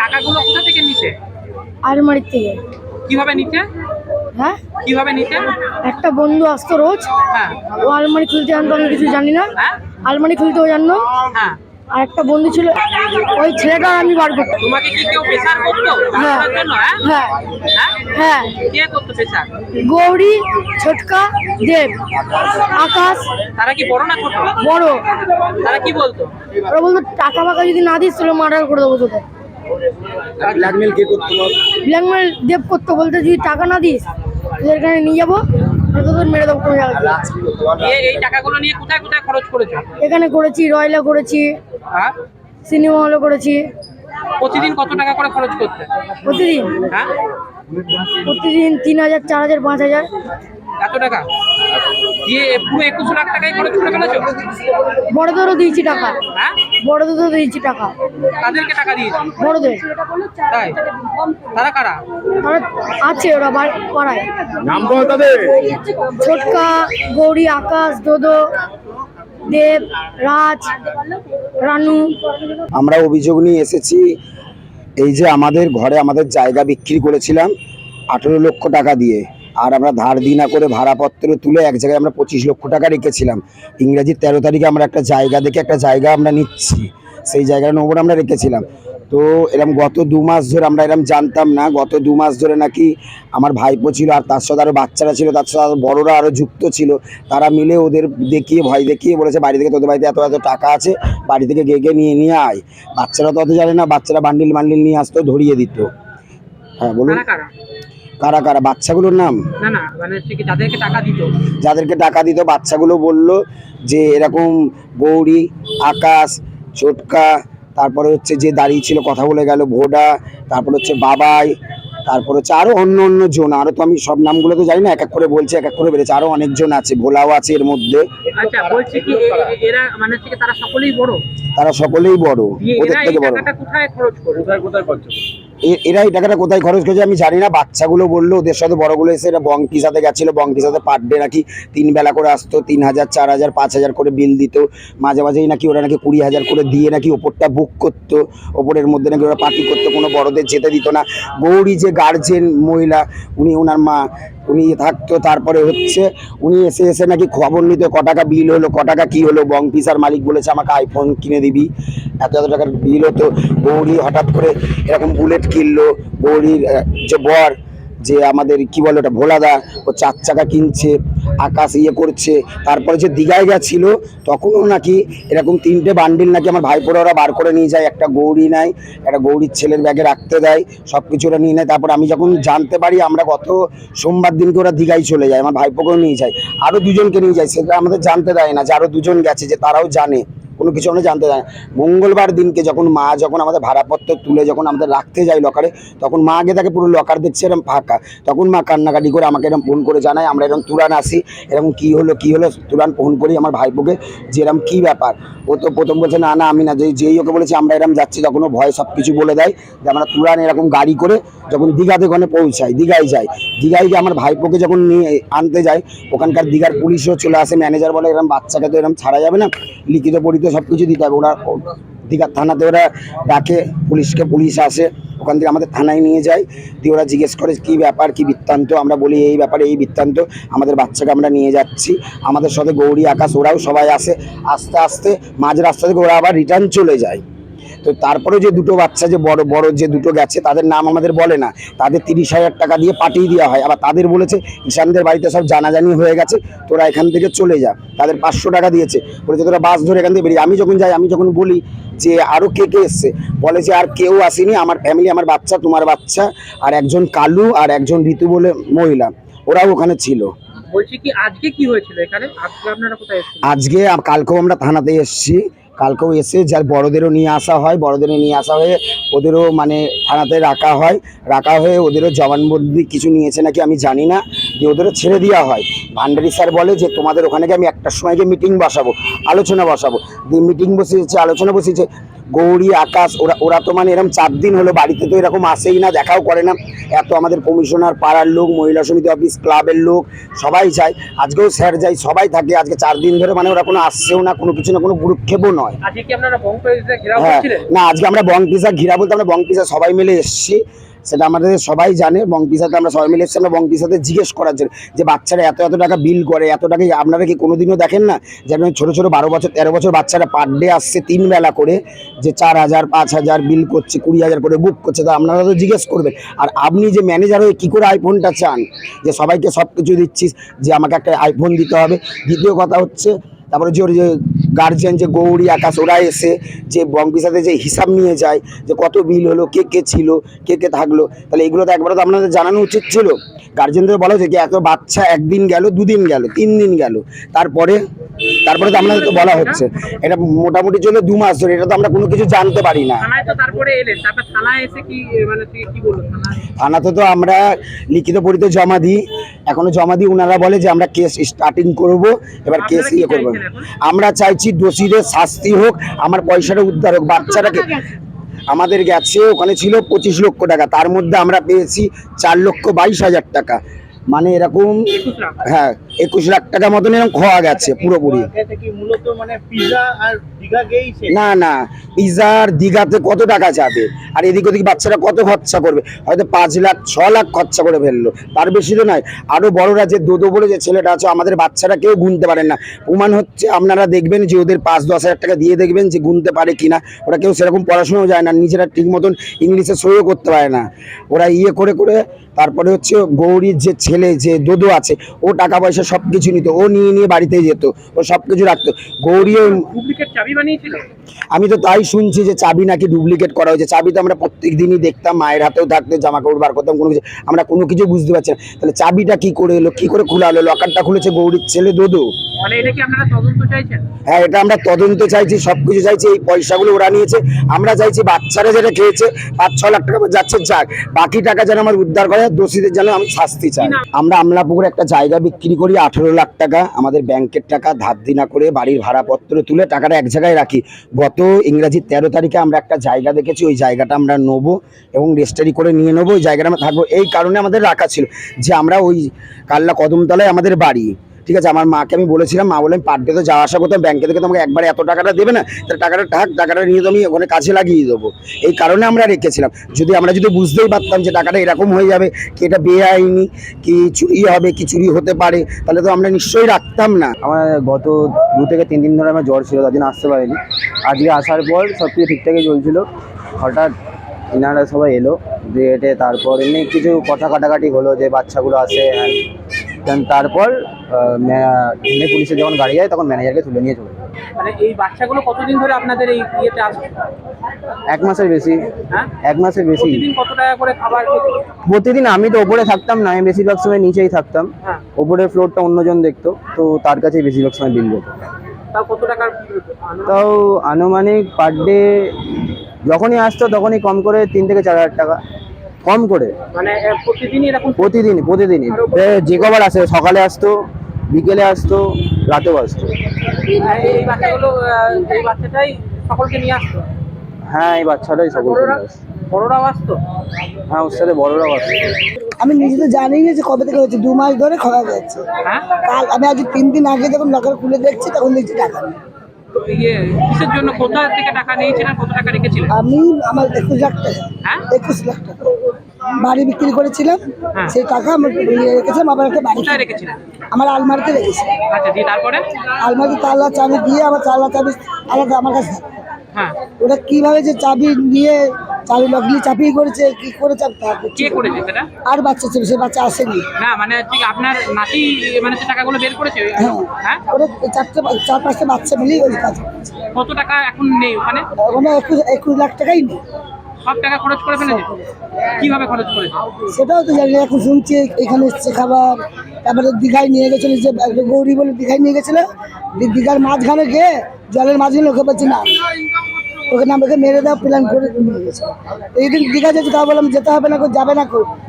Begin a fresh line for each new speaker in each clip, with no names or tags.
টাকাগুলো কোথা থেকে নিতে?
আলমারির থেকে।
কিভাবে নিতে?
হ্যাঁ,
কিভাবে নিতে?
একটা বন্ধু আসতো রোজ,
হ্যাঁ
ও আলমারি খুলতে জানতো, আমি কিছু জানি না।
হ্যাঁ
আলমারি খুলতেও জানতো।
হ্যাঁ।
আর একটা বন্ধু ছিল, ওই ছেলেটা আমি বার করতাম।
তোমাকে কি কেউ প্রেসার করতো
হ্যাঁ
করার জন্য?
হ্যাঁ
হ্যাঁ
হ্যাঁ,
কে করতো প্রেসার?
গৌরী, ছোটকা, দেব, আকাশ।
তারা কি বড় না ছোট?
বড়।
তারা কি বলতো?
ওরা বলতো টাকা ফাকা যদি না দিস তাহলে মার্ডার করে দেবো তোকে।
ব্ল্যাকমেল কে করতো?
ব্ল্যাকমেল দেব করতো, বলতে যদি টাকা না দিস তোদের এখানে নিয়ে যাবো, তোদের মেরে দেবো কোনো জায়গায়।
এই টাকাগুলো নিয়ে কোথায় কোথায় খরচ করেছো?
এখানে করেছি, রয়্যালে করেছি,
হ্যাঁ।
সিনেমা হলে করেছি।
প্রতিদিন কত টাকা করে খরচ করতে?
প্রতিদিন
হ্যাঁ,
প্রতিদিন 3000, 4000, 5000।
এত টাকা দিয়ে পুরো 21 লাখ টাকাই খরচ করে ফেলেছো?
বড়দেরও দিয়েছি টাকা,
হ্যাঁ,
বড়দেরও দিয়েছি টাকা।
তাদেরকে টাকা দিয়েছো?
বড়দের।
তাই? তারা কারা?
তারা আছে, ওরা পাড়ায়।
নাম বল তাদের।
ছোটকা, গৌরী, আকাশ, দোদো, দেব, রাজ, রানু।
আমরা অভিযোগ নিয়ে এসেছি, এই যে আমাদের ঘরে আমাদের জায়গা বিক্রি করেছিলাম 18 লক্ষ টাকা দিয়ে, আর আমরা ধার দিনা করে ভাড়াপত্র তুলে এক জায়গায় আমরা 25 লক্ষ টাকা রেখেছিলাম। ইংরাজির 13 তারিখে আমরা একটা জায়গা দেখে একটা জায়গা আমরা নিচ্ছি, সেই জায়গার নম্বর আমরা রেখেছিলাম। তো এরকম গত 2 মাস ধরে আমরা এরকম জানতাম না, গত 2 মাস ধরে নাকি আমার ভাইপো ছিল আর তার সাথে আরও বাচ্চারা ছিল, তার সাথে আরও বড়রা আরও যুক্ত ছিল, তারা মিলে ওদের দেখিয়ে ভয় দেখিয়ে বলেছে বাড়ি থেকে তোদের বাড়িতে এত এত টাকা আছে, বাড়ি থেকে গেগে নিয়ে আয়। বাচ্চারা তো অত জানে না, বাচ্চারা বান্ডিল নিয়ে আসতো, ধরিয়ে দিত। হ্যাঁ বলুন। কারা কারা? বাচ্চাগুলোর নাম
না না, মানে ঠিক যাদেরকে টাকা দিত,
যাদেরকে টাকা দিত বাচ্চাগুলো বলল যে এরকম গৌরী, আকাশ, ছোটকা, তারপরে হচ্ছে যে দাঁড়িয়ে ছিল কথা বলে গেল ভোডা, তারপর হচ্ছে বাবাই, তারপর হচ্ছে আরো অন্য অন্য জন, আরো তো আমি সব নামগুলো তো জানি না, এক এক করে বলছে, এক এক করে বেড়েছে, আরো অনেকজন আছে, ভোলাও আছে এর মধ্যে।
আচ্ছা, বলছি কি এরা মানে ঠিক তারা সকলেই বড়?
তারা সকলেই বড়, ওদের থেকে বড়।
কোথায় খরচ করে? কোথায় খরচ করে?
এরা এই টাকাটা কোথায় খরচ করেছে আমি জানি না। বাচ্চাগুলো বললো ওদের সাথে বড়গুলো এসে এরা বঙ্কির সাথে গেছিলো, বঙ্কির সাথে পার ডে নাকি 3 বেলা করে আসতো, 3000, 4000, 5000 করে বিল দিত। মাঝে মাঝেই নাকি ওরা নাকি 20,000 করে দিয়ে নাকি ওপরটা বুক করতো, ওপরের মধ্যে নাকি ওরা পার্টি করতো, কোনো বড়দের যেতে দিত না। গৌরী যে গার্জেন মহিলা, উনি ওনার মা, উনি থাকতো। তারপরে হচ্ছে উনি এসে এসে নাকি খবর নিত ক টাকা বিল হলো, ক টাকা কী হলো। বঙ্কিসার মালিক বলেছে আমাকে আইফোন কিনে দিবি, এত এত টাকার বিল হতো। গৌরী হঠাৎ করে এরকম বুলেট কিনলো, গৌরীর যে বর যে আমাদের কি বলে ওটা ভোলাদা, ও 4 চাকা কিনছে, আকাশ ইয়ে করছে। তারপরে যে দীঘায় গেছিল তখনও নাকি এরকম 3টে বান্ডিল নাকি আমার ভাইপোরা ওরা বার করে নিয়ে যায়, একটা গৌরী নেয়, একটা গৌরীর ছেলের ব্যাগে রাখতে দেয়, সব কিছু ওরা নিয়ে নেয়। তারপর আমি যখন জানতে পারি আমরা গত সোমবার দিনকে ওরা দীঘায় চলে যায়, আমার ভাইপোকেও নিয়ে যায়, আরও 2জনকে নিয়ে যায়, সেটা আমাদের জানতে দেয় না যে আরও 2জন গেছে, যে তারাও জানে, কোনো কিছু আমরা জানতে চাই না। মঙ্গলবার দিনকে যখন মা যখন আমাদের ভাড়াপত্র তুলে যখন আমাদের রাখতে যায় লকারে, তখন মা আগে তাকে পুরো লকার দেখছে এরকম ফাঁকা, তখন মা কান্নাকাটি করে আমাকে এরকম ফোন করে জানায়। আমরা এরকম তুরান আসি, এরকম কী হলো তুরান ফোন করি আমার ভাইপোকে যে এরকম কী ব্যাপার। ও তো প্রথম বলছে না না আমি না, যেই ওকে বলেছি আমরা এরকম যাচ্ছি, তখন ও ভয় সব কিছু বলে দেয় যে আমরা তুরান এরকম গাড়ি করে যখন দীঘাতে ওখানে পৌঁছাই, দীঘায় যাই, দীঘায় গিয়ে আমার ভাইপোকে যখন নিয়ে আনতে যাই, ওখানকার দীঘার পুলিশও চলে আসে। ম্যানেজার বলে এরকম বাচ্চাকে তো এরকম ছাড়া যাবে না, লিখিত পড়িত সব কিছু দিতে হবে। ওরা দীঘার থানাতে ওরা ডাকে পুলিশকে, পুলিশ আসে, ওখান থেকে আমাদের থানায় নিয়ে যায়, দিয়ে ওরা জিজ্ঞেস করে কী ব্যাপার কী বৃত্তান্ত। আমরা বলি এই ব্যাপারে এই বৃত্তান্ত, আমাদের বাচ্চাকে আমরা নিয়ে যাচ্ছি। আমাদের সাথে গৌরী, আকাশ ওরাও সবাই আসে। আস্তে আস্তে মাঝ রাস্তা থেকে ওরা আবার রিটার্ন চলে যায়। তো তারপরে যে 2টো বাচ্চা যে বড় বড় যে 2টো গেছে তাদের নাম আমাদের বলে না, তাদের 30,000 টাকা দিয়ে পাঠিয়ে দেওয়া হয়। আবার তাদের বলেছে ঈশানদের বাড়িতে সব জানাজানি হয়ে গেছে, তোরা এখান থেকে চলে যা। তাদের 500 টাকা দিয়েছে, বলেছে তোরা বাস ধরে এখান থেকে বেরিয়ে। আমি যখন যাই, আমি যখন বলি যে আরও কে কে এসছে, বলে যে আর কেউ আসেনি, আমার ফ্যামিলি, আমার বাচ্চা, তোমার বাচ্চা, আর একজন কালু আর একজন ঋতু বলে মহিলা, ওরাও ওখানে ছিল।
বলছি কি আজকে কি হয়েছিল এখানে? আজকে আপনারা কোথায় এসেছেন?
আজকে কালকেও আমরা থানাতে এসেছি, কালকেও এসে যার বড়দেরও নিয়ে আসা হয়, বড়দেরও নিয়ে আসা হয়ে ওদেরও মানে থানাতে রাখা হয়ে ওদেরও জবানবন্দি কিছু নিয়েছে নাকি আমি জানি না, দিয়ে ওদেরও ছেড়ে দেওয়া হয়। ভান্ডারী স্যার বলে যে তোমাদের ওখানে গিয়ে আমি 1টার সময় গিয়ে মিটিং বসাবো, আলোচনা বসাবো। দিয়ে মিটিং বসিয়েছে, আলোচনা বসিয়েছে, গৌরী, আকাশ, ওরা ওরা তো মানে এরকম 4 দিন হলো বাড়িতে তো এরকম আসেই না, দেখাও করে না। এত আমাদের কমিশনার, পাড়ার লোক, মহিলা সমিতি অফিস, ক্লাবের লোক সবাই যায়, আজকেও স্যার যাই, সবাই থাকে। আজকে 4 দিন ধরে মানে ওরা কোনো আসছেও না, কোনো কিছু না, কোনো ভ্রুক্ষেপও নয়।
আজকে কি আপনারা বঙ্গপরিষদে ঘেরাও
হ্যাঁ,
করছিলেন?
না আজকে আমরা বংপিসা ঘিরা বলতে আমরা বংপিসা সবাই মিলে এসেছি, সেটা আমাদের সবাই জানে। বংপিসাতে আমরা সবাই মিলে এসেছি, আমরা বংপিসাতে জিজ্ঞেস করার জন্য যে বাচ্চারা এত এত টাকা বিল করে, এত টাকা আপনারা কি কোনোদিনও দেখেন না? যেন ছোটো ছোটো 12 বছর 13 বছর বাচ্চারা পার ডে আসছে 3 বেলা করে, যে 4000 5000 বিল করছে, 20000 করে বুক করছে, তো আপনারা তো জিজ্ঞেস করবেন। আর আপনি যে ম্যানেজার হয়ে কী করে আইফোনটা চান, যে সবাইকে সব কিছু দিচ্ছিস, যে আমাকে একটা আইফোন দিতে হবে। দ্বিতীয় কথা হচ্ছে তারপরে যে ওর যে গার্জিয়ান যে গৌরী, আকাশ, ওরা এসে যে বংপিসাতে যে হিসাব নিয়ে যায় যে কত বিল হলো, কে কে ছিল, কে কে থাকলো, তাহলে এগুলো তো একবারও তো আপনাদের জানানো উচিত ছিল। গার্জিয়ানদের বলা হচ্ছে যে এত বাচ্চা 1 দিন গেল, 2 দিন গেল, 3 দিন গেল, তারপরে তো আপনাদের তো বলা হচ্ছে এটা মোটামুটি চলে 2 মাস ধরে, এটা তো আমরা কোনো কিছু জানতে পারি না।
থানায় তো তারপরে এলেন, তারপর থানায় এসে কি মানে কি বললো থানায়?
থানাতে তো আমরা লিখিত পরিতে জমা দিই, এখনো জমা দিই। ওনারা বলে যে আমরা কেস স্টার্টিং করব, এবার কেস
আপনারা কি
ইয়ে করবো।
চাইছেন এখন?
আমরা চাইছি দোষীদের শাস্তি হোক, আমার পয়সাটা উদ্ধার হোক। বাচ্চাটাকে আমাদের গেছে, ওখানে ছিল 25 লক্ষ টাকা, তার মধ্যে আমরা পেয়েছি 4,22,000 টাকা, মানে এরকম
21 লাখ।
হ্যাঁ 21 লাখ টাকা মতন এরকম খোয়া গেছে পুরোপুরি।
এটা কি মূলত মানে পিজা আর দীঘা গেইছে?
না না, পিজার দীঘাতে কত টাকা যাবে, আর এদিক ওদিক বাচ্চারা কত খরচা করবে, হয়তো 5 লাখ 6 লাখ খরচা করে ফেললো, তার বেশি তো নয়। আরো বড়রা যে দোদো বলে যে ছেলেটা আছে, আমাদের বাচ্চারা কেউ গুনতে পারেন না। প্রমাণ হচ্ছে আপনারা দেখবেন যে ওদের 5-10 হাজার টাকা দিয়ে দেখবেন যে গুনতে পারে কিনা, ওরা কেউ সেরকম পড়াশোনাও যায় না, নিজেরা ঠিক মতন ইংলিশে সইও করতে পারে না, ওরা ইয়ে করে করে। তারপরে হচ্ছে গৌরীর যে ছেলে যে দোদো আছে, ও টাকা পয়সা সব কিছু নিত, ও নিয়ে নিয়ে বাড়িতেই যেত, ও সব কিছু রাখতো। গৌরীও,
ডুপ্লিকেট চাবি বানিয়েছিল?
আমি তো তাই শুনছি যে চাবি নাকি ডুপ্লিকেট করা হয়েছে। চাবি তো আমরা প্রত্যেক দিনই দেখতাম, মায়ের হাতেও থাকতো, জামা কাপড় বার করতাম, কোনো কিছু আমরা কোনো কিছু বুঝতে পারছি না। তাহলে চাবিটা কি করে এলো, কি করে খোলা হলো? লকারটা খুলেছে গৌরীর ছেলে দোদো।
মানে এটা কি আপনারা তদন্ত চাইছেন?
হ্যাঁ, এটা আমরা তদন্ত চাইছি, সবকিছু চাইছি। এই পয়সাগুলো ওরা নিয়েছে, আমরা চাইছি বাচ্চারা যেটা খেয়েছে 5-6 লাখ টাকা যাচ্ছে, যাক, বাকি টাকা যেন আমার উদ্ধার করে, দোষীদের যেন আমি শাস্তি চাই। আমরা আমলাপুকুরে একটা জায়গা বিক্রি করি 18 লাখ টাকা, আমাদের ব্যাংকের টাকা ধার দিনা করে বাড়ির ভাড়াপত্র তুলে টাকাটা এক জায়গায় রাখি। গত ইংরাজি 13 তারিখে আমরা একটা জায়গা দেখেছি, ওই জায়গাটা আমরা নেবো এবং রেজিস্ট্রি করে নিয়ে নেবো, ওই জায়গাটা আমরা থাকবো। এই কারণে আমাদের রাখা ছিল যে আমরা ওই কাল্লা কদমতলায় আমাদের বাড়ি, ঠিক আছে। আমার মাকে আমি বলেছিলাম, মা বললেন পার ডে তো যাওয়া আসা করতাম, ব্যাংকে থেকে তোমাকে একবারে এত টাকাটা দেবে না, তাহলে টাকাটা নিয়ে তো আমি ওখানে কাছে লাগিয়ে দেবো। এই কারণে আমরা রেখেছিলাম। আমরা যদি বুঝতেই পারতাম যে টাকাটা এরকম হয়ে যাবে, কি এটা বেআইনি, কি চুরি হবে, কি চুরি হতে পারে, তাহলে তো আমরা নিশ্চয়ই রাখতাম না।
আমার গত 2 থেকে 3 দিন ধরে আমার জ্বর ছিল, তার জন্য আসতে পারিনি। আজকে আসার পর সব কিছু ঠিকঠাকই চলছিল, হঠাৎ এনারা সবাই এলো দিয়ে এটে, তারপর এমনি কিছু কথা কাটাকাটি হলো যে বাচ্চাগুলো আসে, তারপর পুলিশে যখন গাড়ি যায় তখন ম্যানেজারকে তুলে নিয়ে চলে যায়।
মানে এই বাচ্চাগুলো কতদিন ধরে আপনাদের এই ইয়েতে আসছে?
1 মাসের বেশি।
হ্যাঁ,
1 মাসের বেশি।
প্রতিদিন কত টাকা করে খাবার খেতে?
প্রতিদিন আমি তো ওপরে থাকতাম না, আমি বেশিরভাগ সময় নিচেই থাকতাম।
হ্যাঁ,
ওপরের ফ্লোরটা অন্যজন দেখতো, তো তার কাছেই বেশিরভাগ সময় বিল যেত।
তাও কত টাকার?
তাও আনুমানিক পার ডে যখনই আসতো তখনই কম করে 3 থেকে 4 হাজার টাকা কম করে।
মানে প্রতিদিনই এরকম?
প্রতিদিনই যে কবার আসে, সকালে আসতো, বিকেলে আসতো, রাতেও আসতো।
এই বাচ্চাগুলো এই বাচ্চাটাই সকলকে নিয়ে আসতো?
হ্যাঁ, এই বাচ্চাটাই সকলকে নিয়ে আসতো।
বড়রাও আসতো?
হ্যাঁ, ওর সাথে বড়রাও আসতো।
আমি নিজে তো জানি না যে কবে থেকে হয়েছে, 2 মাস ধরে খাওয়া গেছে।
হ্যাঁ,
কাল আমি আজ 3 দিন আগে যখন লকার খুলে দেখছি তখন দেখছি টাকা নেই।
তো ইয়ে কিসের জন্য, কোথা থেকে টাকা নিয়েছিলেন, কত টাকা রেখেছিলেন?
আমি আমার 21 লাখ টাকা,
হ্যাঁ,
21 লাখ টাকা বাড়ি বিক্রি করেছিলাম,
হ্যাঁ।
সেই টাকা আমার রেখেছিলাম। আবার একটা বাড়ি
কোথায় রেখেছিলেন?
আমার আলমারিতে রেখেছি।
আচ্ছা, দিয়ে তারপরে?
আলমারিতে তালা চাবি দিয়ে, আমার তালা চাবি আলাদা আমার কাছে থাকে।
হ্যাঁ,
ওটা কিভাবে যে চাবি নিয়ে চাবি লগলি চাপিয়ে করেছে, কি করেছে
কে করেছে সেটা?
আর বাচ্চা ছিল, সে বাচ্চা আসেনি।
না মানে ঠিক আপনার নাতি মানে যে টাকাগুলো বের করেছে?
হ্যাঁ,
হ্যাঁ,
ওটা 4-5টা বাচ্চা মিলিয়ে ওই কাজ করেছে।
কত টাকা এখন নেই ওখানে?
ওখানে 21 লাখ টাকাই নেই।
সব টাকা খরচ করে ফেলেছে? কিভাবে খরচ করেছে?
সেটাও তো জানি না, এখন শুনছি এখানে এসছে খাবার। তারপরে দীঘায় নিয়ে গেছিল, যে একটা গৌরী বলে দীঘায় নিয়ে গেছিল, দীঘার মাঝখানে গিয়ে জলের মাঝখানে ওকে বলছে না, ওকে নাম ওকে মেরে দেওয়া প্ল্যান করে নিয়ে গেছে। এই দিন দীঘা যেতে, তা বললাম যেতে হবে না, যাবে না,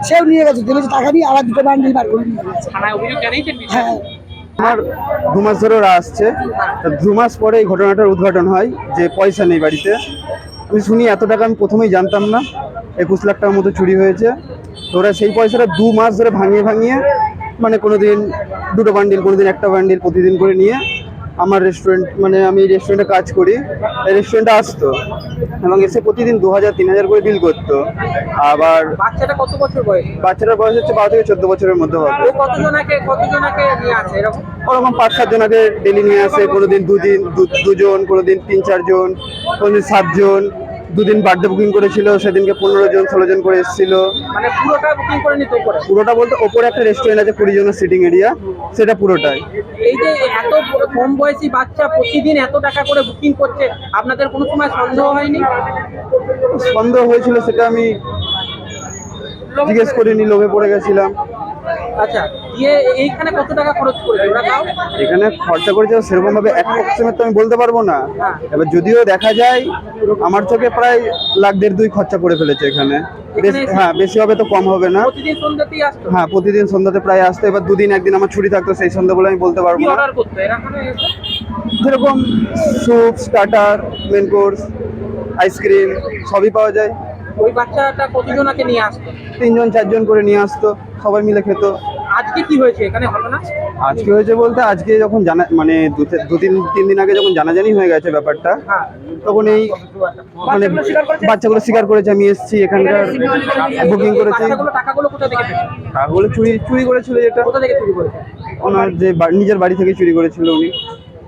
সেও নিয়ে গেছে, দেখেছে টাকা নিয়ে আবার 2টো বান্ডিল বার করে নিয়ে গেছে।
থানায় অভিযোগ জানিয়েছেন?
হ্যাঁ,
আমার 2 মাস ধরে ওরা আসছে, 2 মাস পরে এই ঘটনাটার উদ্ঘাটন হয় যে পয়সা নেই বাড়িতে। আমি শুনি এত টাকা আমি প্রথমেই জানতাম না, 21 লাখ টাকার মতো চুরি হয়েছে। তো ওরা সেই পয়সাটা 2 মাস ধরে ভাঙিয়ে ভাঙিয়ে মানে কোনোদিন 2টো বান্ডিল, কোনোদিন 1টা বান্ডিল প্রতিদিন করে নিয়ে আমার রেস্টুরেন্ট, মানে আমি এই রেস্টুরেন্টে কাজ করি, এই রেস্টুরেন্টে আসতো এবং এসে প্রতিদিন 2000-3000 করে বিল করতো। আবার
বাচ্চাটা কত বছর বয়স?
বাচ্চাটার বয়স হচ্ছে 12 থেকে 14 বছরের মধ্যে হবে।
ও কতজনকে নিয়ে আসে এরকম?
ওরকম 5-7 জনকে ডেলি নিয়ে আসে, কোনোদিন দুজন, কোনোদিন 3-4 জন, কোনোদিন 7 জন। 2 দিন বার্থডে বুকিং করেছিল, সেদিনকে 15 জন 16 জন করে এসেছিল।
মানে পুরোটা বুকিং করে নিতে পারে?
পুরোটা বলতে ওপরে একটা রেস্টুরেন্ট আছে 20 জনের সিটিং এরিয়া, সেটা পুরোটাই।
এই যে এত কম বয়সী বাচ্চা প্রতিদিন এত টাকা করে বুকিং করছে, আপনাদের কোনো সময় সন্দেহ হয়নি?
সন্দেহ হয়েছিল, সেটা আমি জিজ্ঞেস করিনি, লোভে পড়ে গেছিলাম।
আচ্ছা, দিয়ে এইখানে কত টাকা খরচ করেছে ওরা তাও?
এখানে খরচা করেছে সেরকম ভাবে অ্যাপ্রক্সিমেট তো আমি বলতে পারবো না। এবার যদিও দেখা যায় আমার চোখে প্রায় 1.5-2 খরচা করে ফেলেছে এখানে। হ্যাঁ, বেশি হবে তো কম হবে না।
প্রতিদিন সন্ধ্যাতেই আসতো?
হ্যাঁ, প্রতিদিন সন্ধ্যাতে প্রায় আসতো। এবার 2 দিন 1 দিন আমার ছুটি থাকতো, সেই সন্ধ্যা বলে আমি বলতে পারবো
কি
না।
অর্ডার করতো এখানে?
যেরকম soup, starter, main course, ice cream সবই পাওয়া যায়।
ওই বাচ্চাটা কতজনকে নিয়ে আসতো?
3 জন 4 জন করে নিয়ে আসতো, সবাই মিলে খেত।
আজকে কি হয়েছে এখানে ঘটনা?
আজকে হয়েছে বলতে আজকে যখন জানা, মানে 2-3 দিন আগে যখন জানাজানি হয়ে গেছে ব্যাপারটা, তখন এই মানে বাচ্চাগুলো স্বীকার করেছে আমি এসেছি এখানকার বুকিং করেছি।
টাকাগুলো কোথা থেকে পেয়েছে?
টাকাগুলো চুরি করেছিল, যেটা
কোথা থেকে চুরি করেছে?
ওনার যে নিজের বাড়ি থেকে চুরি করেছিল উনি।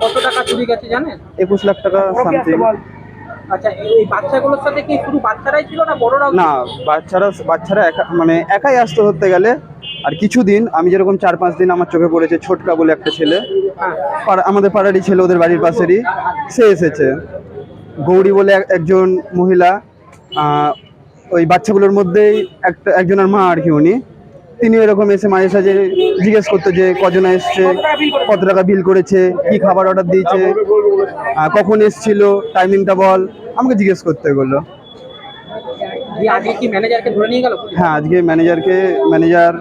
কত টাকা চুরি গেছে জানেন?
21 লাখ টাকা সামথিং।
আচ্ছা, এই বাচ্চাগুলোর সাথে কি শুধু বাচ্চারাই ছিল না বড়রাও?
না, বাচ্চারা মানে একাই আসতো ধরতে গেলে। আর কিছুদিন আমি যেরকম 4-5 দিন আমার চোখে পড়েছে, ছোটকা বলে একটা ছেলে, আমাদের পাড়ারই ছেলে, ওদের বাড়ির পাশেরই, সে এসেছে। গৌরী বলে একজন মহিলা, ওই বাচ্চাগুলোর মধ্যেই একজনের মা আর কি, উনি তিনি এরকম এসে মাঝে সাঝে জিজ্ঞেস করতো যে কজনা এসছে, কত টাকা বিল করেছে, কি খাবার অর্ডার দিয়েছে, কখন এসছিল, টাইমিংটা বল, আমাকে জিজ্ঞেস করতে এগুলো।
আজকে কি ম্যানেজারকে ধরে নিয়ে গেল?
হ্যাঁ, আজকে ম্যানেজার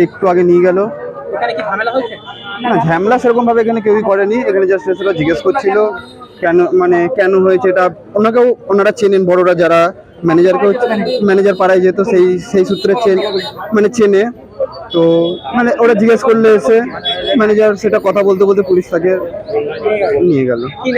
একটু আগে নিয়ে গেল।
এখানে কি ঝামেলা হয়েছে?
না, ঝামেলা সেরকম ভাবে এখানে কেউই করেনি। এখানে জাস্ট এসে জিজ্ঞেস করছিল কেন হয়েছে এটা। ওনারা চেনেন, বড়রা যারা ম্যানেজার পাড়ায় যেত, সেই সূত্রে চেনে। তো মানে ওরা জিজ্ঞেস করলে এসে ম্যানেজার সেটা কথা বলতে বলতে পুলিশ তাকে নিয়ে গেল।